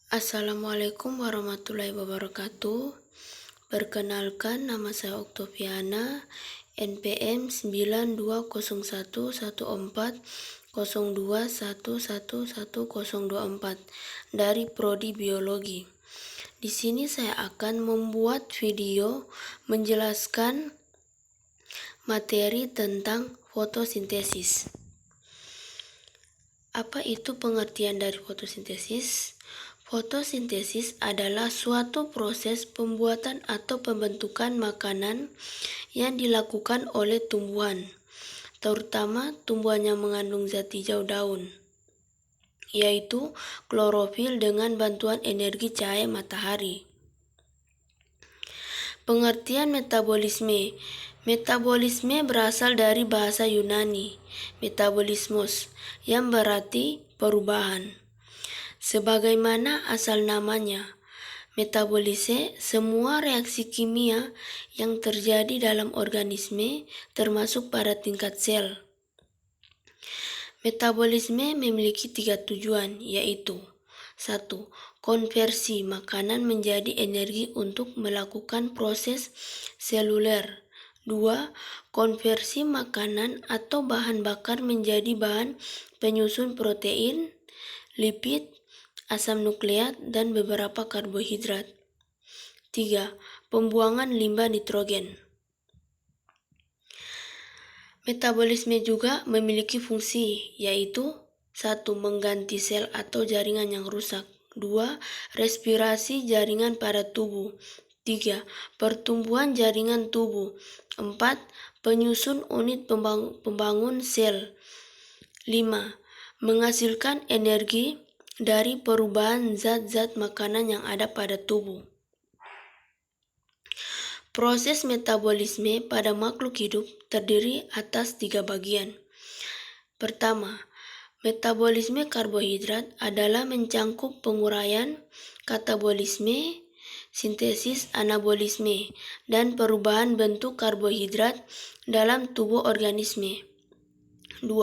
Assalamualaikum warahmatullahi wabarakatuh. Perkenalkan, nama saya Oktoviana, NPM 92011402111024 dari Prodi Biologi. Di sini saya akan membuat video menjelaskan materi tentang fotosintesis. Apa itu pengertian dari fotosintesis? Fotosintesis adalah suatu proses pembuatan atau pembentukan makanan yang dilakukan oleh tumbuhan, terutama tumbuhan yang mengandung zat hijau daun, yaitu klorofil dengan bantuan energi cahaya matahari. Pengertian metabolisme. Metabolisme berasal dari bahasa Yunani, metabolismos, yang berarti perubahan. Sebagaimana asal namanya, metabolise semua reaksi kimia yang terjadi dalam organisme termasuk pada tingkat sel. Metabolisme memiliki 3 tujuan, yaitu 1. Konversi makanan menjadi energi untuk melakukan proses seluler. 2. Konversi makanan atau bahan bakar menjadi bahan penyusun protein, lipid, asam nukleat, dan beberapa karbohidrat. 3. Pembuangan limbah nitrogen. Metabolisme juga memiliki fungsi, yaitu 1. Mengganti sel atau jaringan yang rusak. 2. Respirasi jaringan pada tubuh. 3. Pertumbuhan jaringan tubuh. 4. Penyusun unit pembangun sel. 5. Menghasilkan energi dari perubahan zat-zat makanan yang ada pada tubuh. Proses metabolisme pada makhluk hidup terdiri atas 3 bagian. Pertama, metabolisme karbohidrat adalah mencangkup penguraian, katabolisme, sintesis, anabolisme, dan perubahan bentuk karbohidrat dalam tubuh organisme. 2.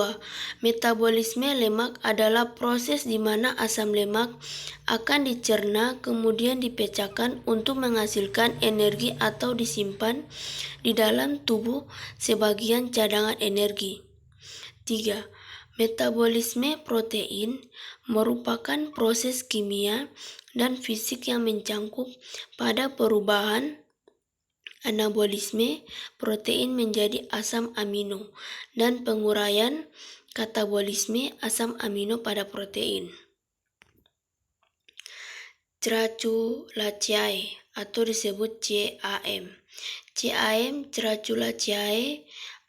Metabolisme lemak adalah proses di mana asam lemak akan dicerna kemudian dipecahkan untuk menghasilkan energi atau disimpan di dalam tubuh sebagian cadangan energi. 3. Metabolisme protein merupakan proses kimia dan fisik yang mencangkup pada perubahan anabolisme protein menjadi asam amino dan penguraian katabolisme asam amino pada protein. Crassulaceae atau disebut CAM. CAM Crassulaceae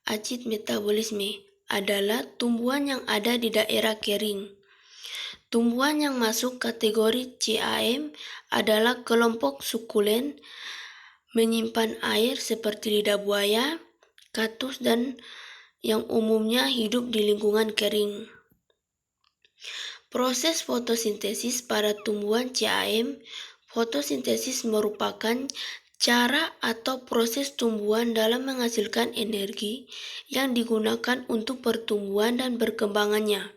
acid metabolisme adalah tumbuhan yang ada di daerah kering. Tumbuhan yang masuk kategori CAM adalah kelompok sukulen menyimpan air seperti lidah buaya, kaktus, dan yang umumnya hidup di lingkungan kering. Proses fotosintesis pada tumbuhan CAM. Fotosintesis merupakan cara atau proses tumbuhan dalam menghasilkan energi yang digunakan untuk pertumbuhan dan perkembangannya.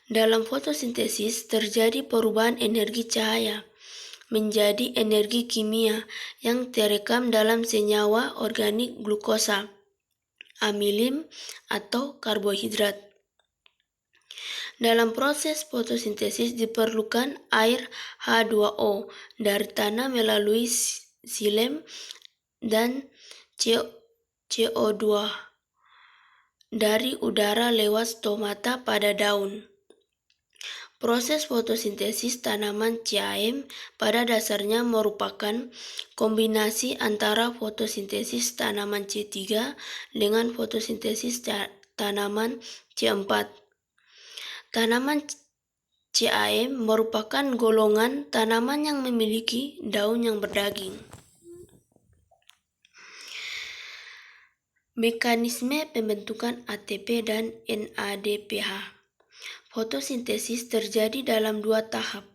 Dalam fotosintesis terjadi perubahan energi cahaya menjadi energi kimia yang terekam dalam senyawa organik glukosa, amilin, atau karbohidrat. Dalam proses fotosintesis diperlukan air H2O dari tanah melalui xilem dan CO2 dari udara lewat stomata pada daun. Proses fotosintesis tanaman CAM pada dasarnya merupakan kombinasi antara fotosintesis tanaman C3 dengan fotosintesis tanaman C4. Tanaman CAM merupakan golongan tanaman yang memiliki daun yang berdaging. Mekanisme pembentukan ATP dan NADPH. Fotosintesis terjadi dalam 2 tahap.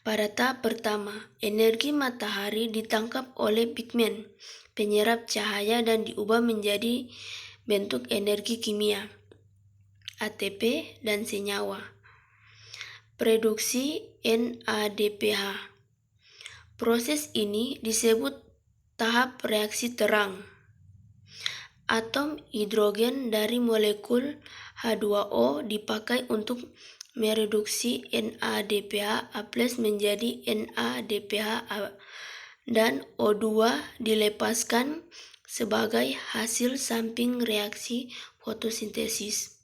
Pada tahap pertama, energi matahari ditangkap oleh pigmen penyerap cahaya dan diubah menjadi bentuk energi kimia, ATP dan senyawa. produksi NADPH. Proses ini disebut tahap reaksi terang. Atom hidrogen dari molekul H2O dipakai untuk mereduksi NADPH A+ menjadi NADPH dan O2 dilepaskan sebagai hasil samping reaksi fotosintesis.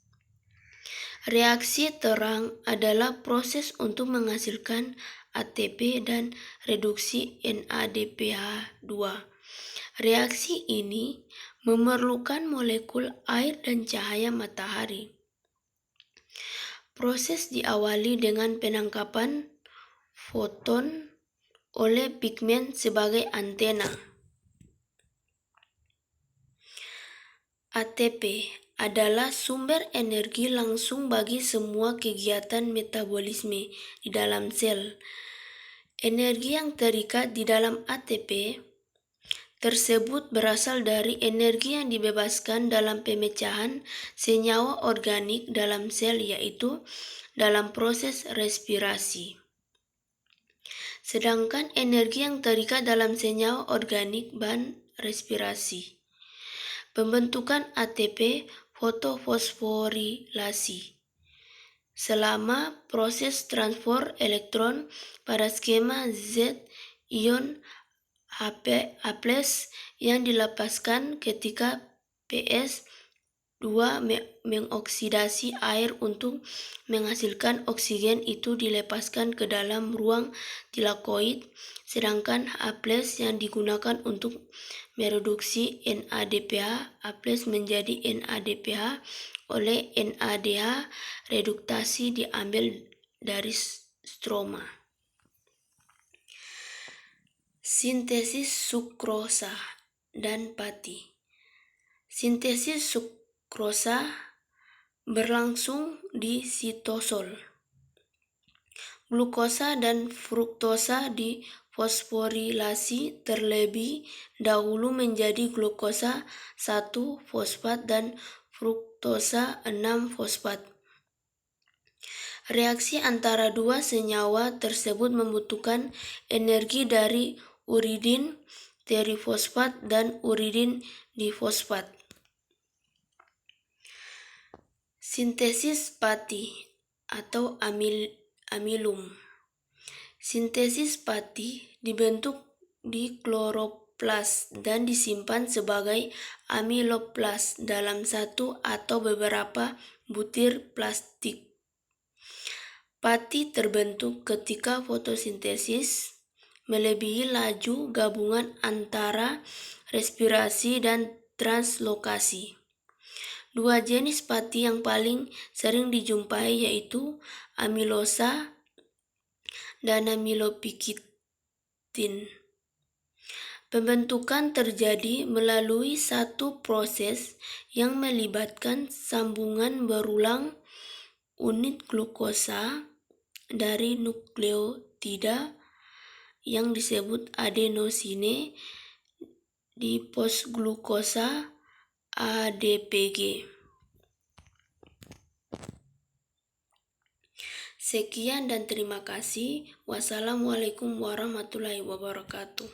Reaksi terang adalah proses untuk menghasilkan ATP dan reduksi NADPH2. Reaksi ini memerlukan molekul air dan cahaya matahari. Proses diawali dengan penangkapan foton oleh pigmen sebagai antena. ATP adalah sumber energi langsung bagi semua kegiatan metabolisme di dalam sel. Energi yang terikat di dalam ATP tersebut berasal dari energi yang dibebaskan dalam pemecahan senyawa organik dalam sel, yaitu dalam proses respirasi. Sedangkan energi yang terikat dalam senyawa organik dan respirasi. Pembentukan ATP fotofosforilasi. Selama proses transfer elektron pada skema Z, ion H+ yang dilepaskan ketika PS2 mengoksidasi air untuk menghasilkan oksigen itu dilepaskan ke dalam ruang tilakoid, sedangkan H+ yang digunakan untuk mereduksi NADPH A+ menjadi NADPH oleh NADH reduktasi diambil dari stroma. Sintesis sukrosa dan pati. Sintesis sukrosa berlangsung di sitosol. Glukosa dan fruktosa difosforilasi terlebih dahulu menjadi glukosa 1 fosfat dan fruktosa 6 fosfat. Reaksi antara dua senyawa tersebut membutuhkan energi dari uridin trifosfat dan uridin difosfat. Sintesis pati atau amilum. Sintesis pati dibentuk di kloroplas dan disimpan sebagai amiloplas dalam satu atau beberapa butir plastik. Pati terbentuk ketika fotosintesis melebihi laju gabungan antara respirasi dan translokasi. Dua jenis pati yang paling sering dijumpai yaitu amilosa dan amilopikitin. Pembentukan terjadi melalui satu proses yang melibatkan sambungan berulang unit glukosa dari nukleotida yang disebut adenosine di fosglukosa ADPG. Sekian dan terima kasih. Wassalamualaikum warahmatullahi wabarakatuh.